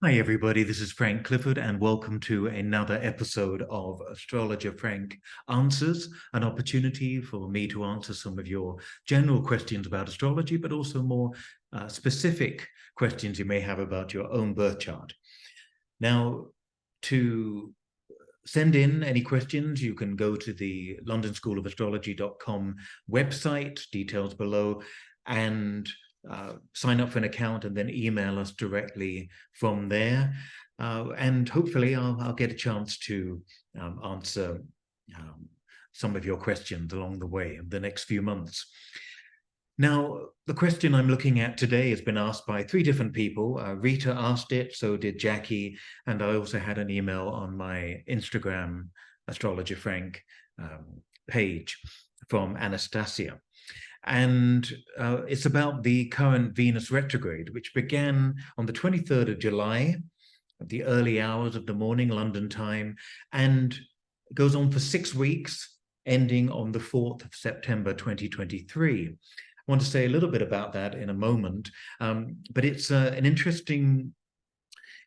Hi, everybody. This is Frank Clifford, and welcome to another episode of Astrologer Frank Answers, an opportunity for me to answer some of your general questions about astrology, but also more specific questions you may have about your own birth chart. Now, to send in any questions, you can go to the londonschoolastrastrology.com website, details below, and sign up for an account and then email us directly from there. And hopefully I'll get a chance to answer some of your questions along the way in the next few months. Now, the question I'm looking at today has been asked by three different people. Rita asked it, so did Jackie, and I also had an email on my Instagram, Astrologer Frank page from Anastasia. And it's about the current Venus retrograde, which began on the 23rd of July, at the early hours of the morning, London time, and goes on for 6 weeks, ending on the 4th of September 2023. I want to say a little bit about that in a moment, but it's an interesting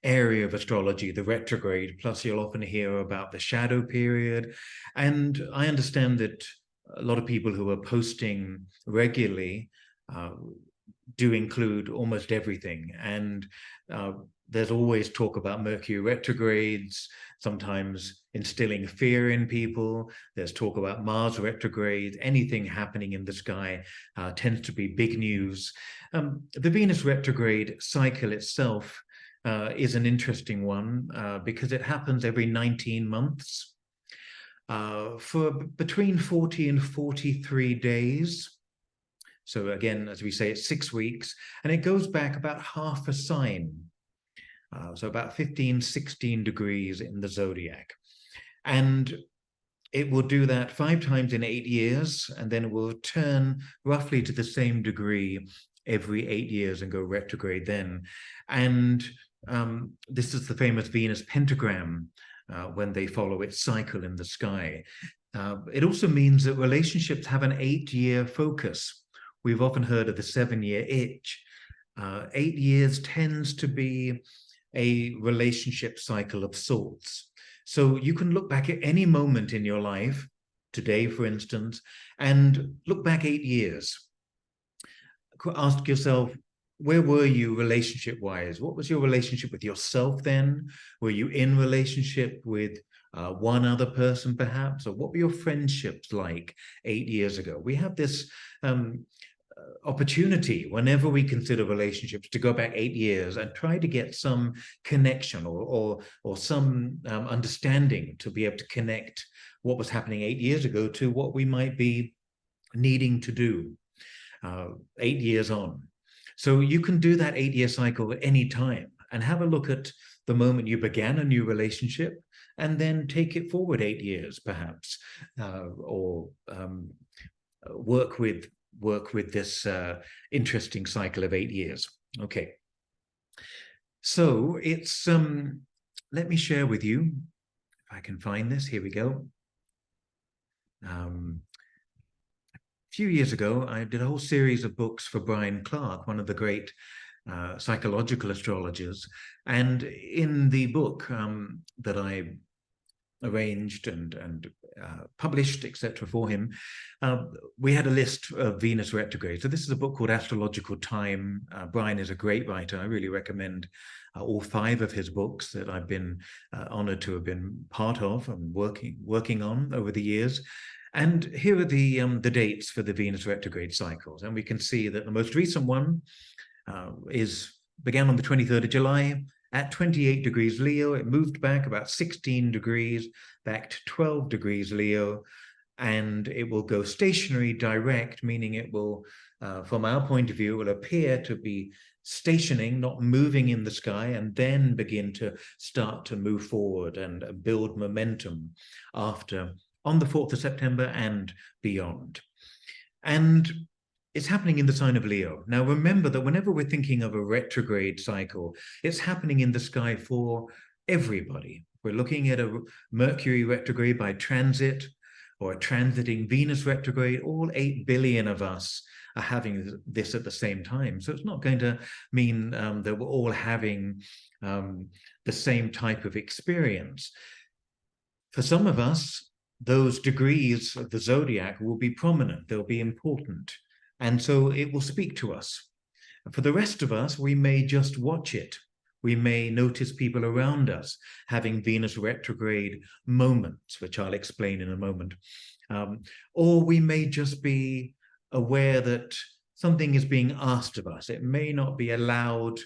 area of astrology, the retrograde, plus you'll often hear about the shadow period. And I understand that a lot of people who are posting regularly do include almost everything. And there's always talk about Mercury retrogrades, sometimes instilling fear in people. There's talk about Mars retrograde. Anything happening in the sky tends to be big news. The Venus retrograde cycle itself is an interesting one because it happens every 19 months for between 40 and 43 days. So again, as we say, it's 6 weeks, and it goes back about half a sign. So about 15, 16 degrees in the zodiac. And it will do that 5 times in 8 years, and then it will turn roughly to the same degree every 8 years and go retrograde then. And this is the famous Venus pentagram when they follow its cycle in the sky. It also means that relationships have an 8-year focus. We've often heard of the 7-year itch. 8 years tends to be a relationship cycle of sorts. So you can look back at any moment in your life, today, for instance, and look back 8 years. Ask yourself, where were you relationship-wise? What was your relationship with yourself then? Were you in relationship with one other person, perhaps? Or what were your friendships like 8 years ago? We have this opportunity whenever we consider relationships to go back 8 years and try to get some connection or some understanding to be able to connect what was happening 8 years ago to what we might be needing to do 8 years on. So you can do that 8-year cycle at any time and have a look at the moment you began a new relationship and then take it forward 8 years, perhaps, or work with this interesting cycle of 8 years. Okay. So it's, let me share with you, if I can find this, here we go. A few years ago, I did a whole series of books for Brian Clark, one of the great psychological astrologers. And in the book that I arranged and published, etc., for him, we had a list of Venus retrograde. So this is a book called Astrological Time. Brian is a great writer. I really recommend all 5 of his books that I've been honored to have been part of and working on over the years. And here are the dates for the Venus retrograde cycles. And we can see that the most recent one began on the 23rd of July at 28 degrees Leo. It moved back about 16 degrees, back to 12 degrees Leo, and it will go stationary direct, meaning it will, from our point of view, will appear to be stationing, not moving in the sky, and then begin to start to move forward and build momentum after on the 4th of September and beyond. And it's happening in the sign of Leo. Now, remember that whenever we're thinking of a retrograde cycle, it's happening in the sky for everybody. We're looking at a Mercury retrograde by transit or a transiting Venus retrograde. All 8 billion of us are having this at the same time. So it's not going to mean that we're all having the same type of experience. For some of us, those degrees of the zodiac will be prominent, they'll be important, and so it will speak to us. For the rest of us, we may just watch it. We may notice people around us having Venus retrograde moments, which I'll explain in a moment. Or we may just be aware that something is being asked of us. It may not be a loud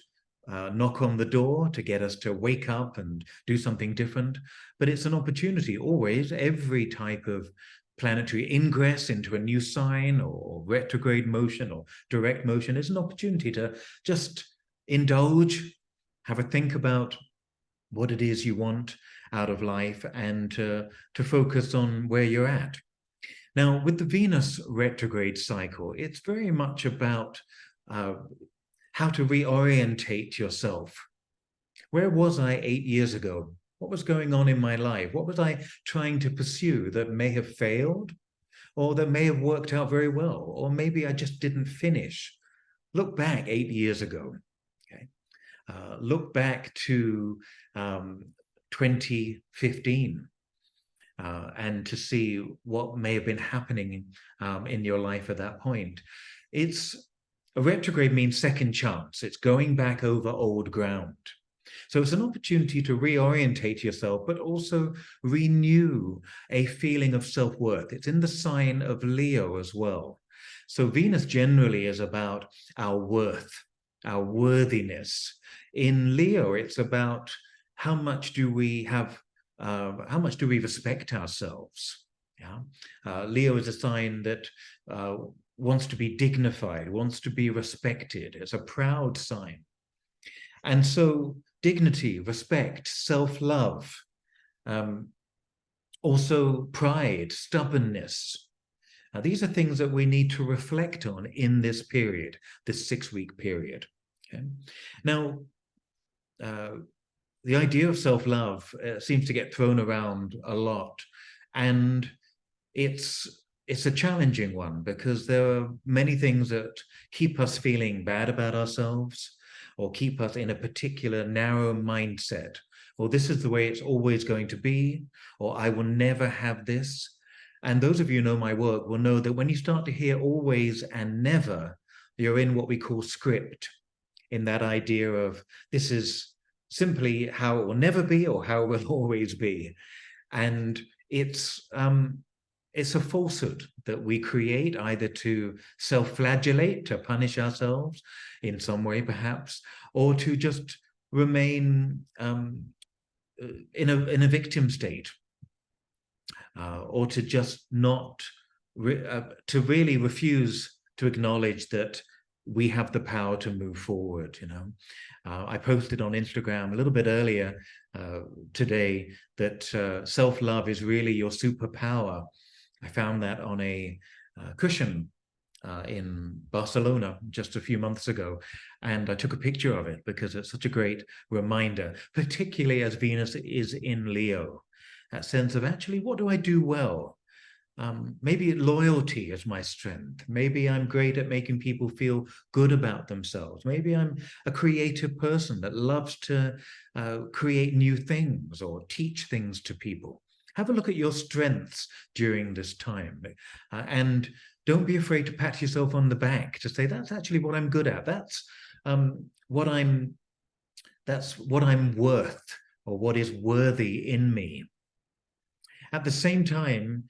knock on the door to get us to wake up and do something different, but it's an opportunity always. Every type of planetary ingress into a new sign or retrograde motion or direct motion is an opportunity to just indulge, have a think about what it is you want out of life, and to focus on where you're at. Now, with the Venus retrograde cycle, it's very much about how to reorientate yourself. Where was I 8 years ago? What was going on in my life? What was I trying to pursue that may have failed, or that may have worked out very well, or maybe I just didn't finish? Look back 8 years ago. Okay, look back to 2015, and to see what may have been happening in your life at that point. A retrograde means second chance. It's going back over old ground. So it's an opportunity to reorientate yourself, but also renew a feeling of self-worth. It's in the sign of Leo as well. So Venus generally is about our worth, our worthiness. In Leo, it's about how much do we have, how much do we respect ourselves? Yeah? Leo is a sign that wants to be dignified, wants to be respected. It's a proud sign. And so dignity, respect, self-love, also pride, stubbornness. Now, these are things that we need to reflect on in this period, this 6-week period. Okay? Now, the idea of self-love seems to get thrown around a lot, and it's a challenging one because there are many things that keep us feeling bad about ourselves, or keep us in a particular narrow mindset. Or this is the way it's always going to be, or I will never have this. And those of you who know my work will know that when you start to hear always and never, you're in what we call script, in that idea of this is simply how it will never be or how it will always be. And it's a falsehood that we create either to self-flagellate, to punish ourselves in some way perhaps, or to just remain in a victim state, or to just not, to really refuse to acknowledge that we have the power to move forward. I posted on Instagram a little bit earlier today that self-love is really your superpower. I found that on a cushion in Barcelona just a few months ago, and I took a picture of it because it's such a great reminder, particularly as Venus is in Leo, that sense of actually, what do I do well? Maybe loyalty is my strength. Maybe I'm great at making people feel good about themselves. Maybe I'm a creative person that loves to create new things or teach things to people. Have a look at your strengths during this time, and don't be afraid to pat yourself on the back to say, that's actually what I'm good at. That's what I'm worth, or what is worthy in me. At the same time,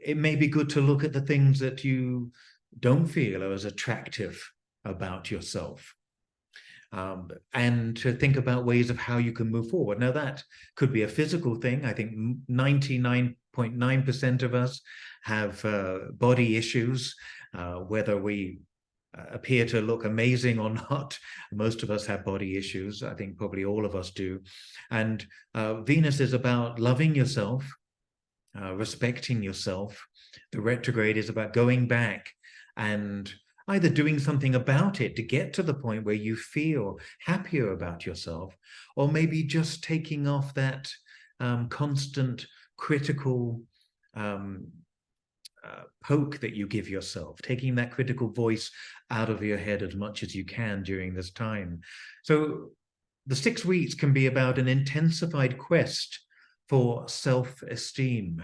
it may be good to look at the things that you don't feel are as attractive about yourself, and to think about ways of how you can move forward. Now, that could be a physical thing. I think 99.9% of us have body issues, whether we appear to look amazing or not. Most of us have body issues. I think probably all of us do. And Venus is about loving yourself, respecting yourself. The retrograde is about going back and either doing something about it to get to the point where you feel happier about yourself, or maybe just taking off that constant critical poke that you give yourself, taking that critical voice out of your head as much as you can during this time. So the 6 weeks can be about an intensified quest for self-esteem,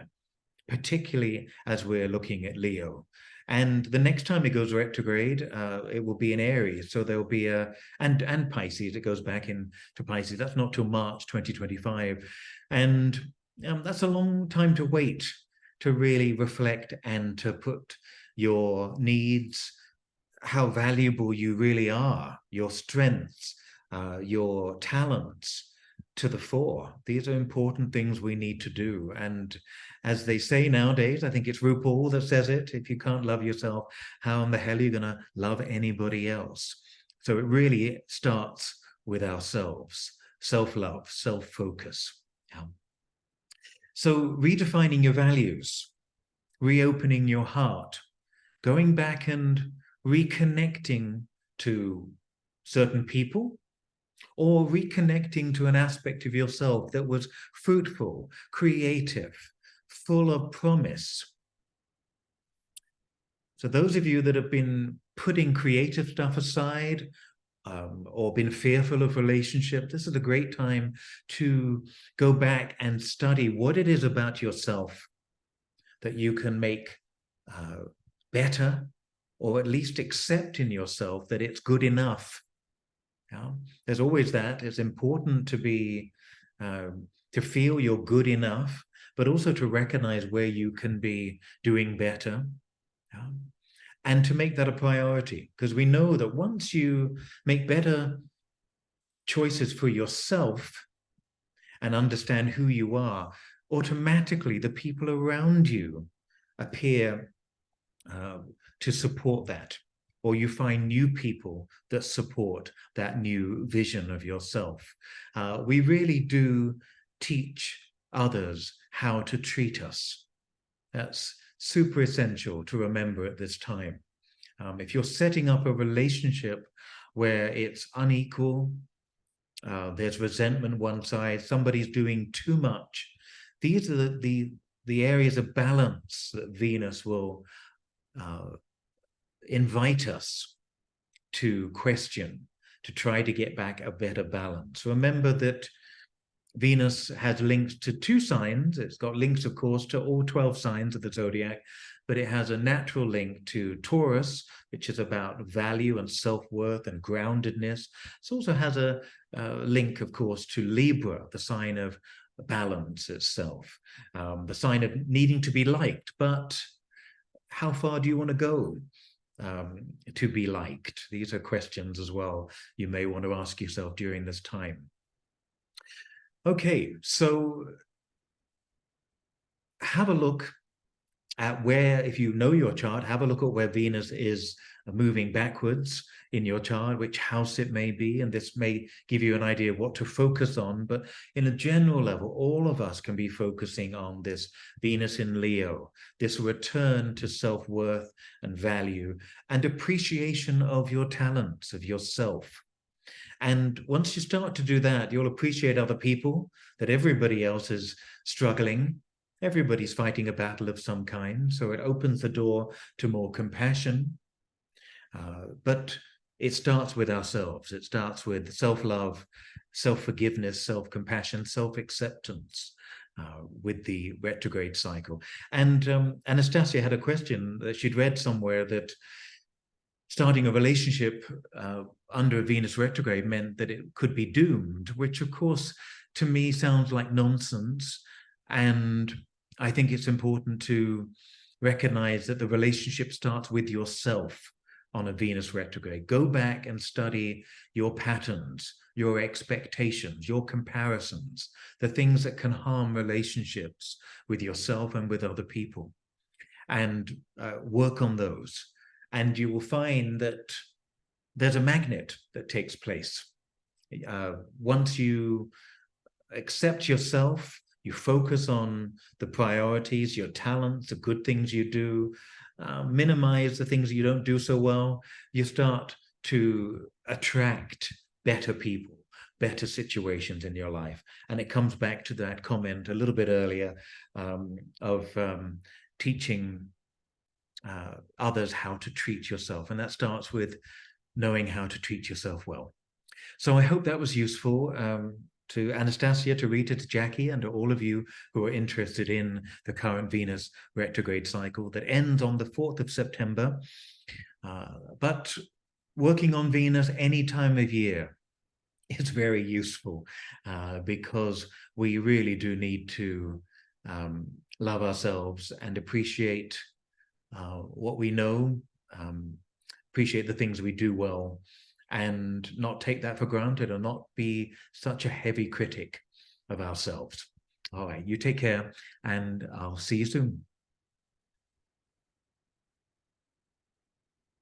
particularly as we're looking at Leo. And the next time it goes retrograde, it will be in Aries. So there'll be and Pisces, it goes back into Pisces. That's not till March 2025. And that's a long time to wait to really reflect and to put your needs, how valuable you really are, your strengths, your talents to the fore. These are important things we need to do. And as they say nowadays, I think it's RuPaul that says it, if you can't love yourself, how in the hell are you going to love anybody else? So it really starts with ourselves, self-love, self-focus. So redefining your values, reopening your heart, going back and reconnecting to certain people, or reconnecting to an aspect of yourself that was fruitful, creative, full of promise. So those of you that have been putting creative stuff aside, or been fearful of relationship, this is a great time to go back and study what it is about yourself that you can make better, or at least accept in yourself that it's good enough. There's always that. It's important to be, to feel you're good enough, but also to recognize where you can be doing better. And to make that a priority, because we know that once you make better choices for yourself and understand who you are, automatically the people around you appear to support that, or you find new people that support that new vision of yourself. We really do teach others how to treat us. That's super essential to remember at this time. If you're setting up a relationship where it's unequal, there's resentment one side, somebody's doing too much, these are the areas of balance that Venus will invite us to question, to try to get back a better balance. Remember that Venus has links to 2 signs. It's got links, of course, to all 12 signs of the zodiac, but it has a natural link to Taurus, which is about value and self-worth and groundedness. It also has a link, of course, to Libra, the sign of balance itself, the sign of needing to be liked. But how far do you want to go to be liked? These are questions as well you may want to ask yourself during this time. Okay, so have a look at where, if you know your chart, have a look at where Venus is moving backwards in your chart, which house it may be, and this may give you an idea of what to focus on. But in a general level, all of us can be focusing on this Venus in Leo, this return to self-worth and value and appreciation of your talents, of yourself. And once you start to do that, you'll appreciate other people, that everybody else is struggling. Everybody's fighting a battle of some kind. So it opens the door to more compassion. But it starts with ourselves. It starts with self-love, self-forgiveness, self-compassion, self-acceptance with the retrograde cycle. And Anastasia had a question that she'd read somewhere that starting a relationship under Venus retrograde meant that it could be doomed, which of course to me sounds like nonsense. And I think it's important to recognize that the relationship starts with yourself on a Venus retrograde. Go back and study your patterns, your expectations, your comparisons, the things that can harm relationships with yourself and with other people, and work on those. And you will find that there's a magnet that takes place. Once you accept yourself, you focus on the priorities, your talents, the good things you do, minimize the things you don't do so well, you start to attract better people, better situations in your life. And it comes back to that comment a little bit earlier of teaching others how to treat yourself. And that starts with knowing how to treat yourself well. So I hope that was useful to Anastasia, to Rita, to Jackie, and to all of you who are interested in the current Venus retrograde cycle that ends on the 4th of September. But working on Venus any time of year is very useful because we really do need to love ourselves and appreciate what we know, appreciate the things we do well, and not take that for granted, or not be such a heavy critic of ourselves. All right, you take care, and I'll see you soon.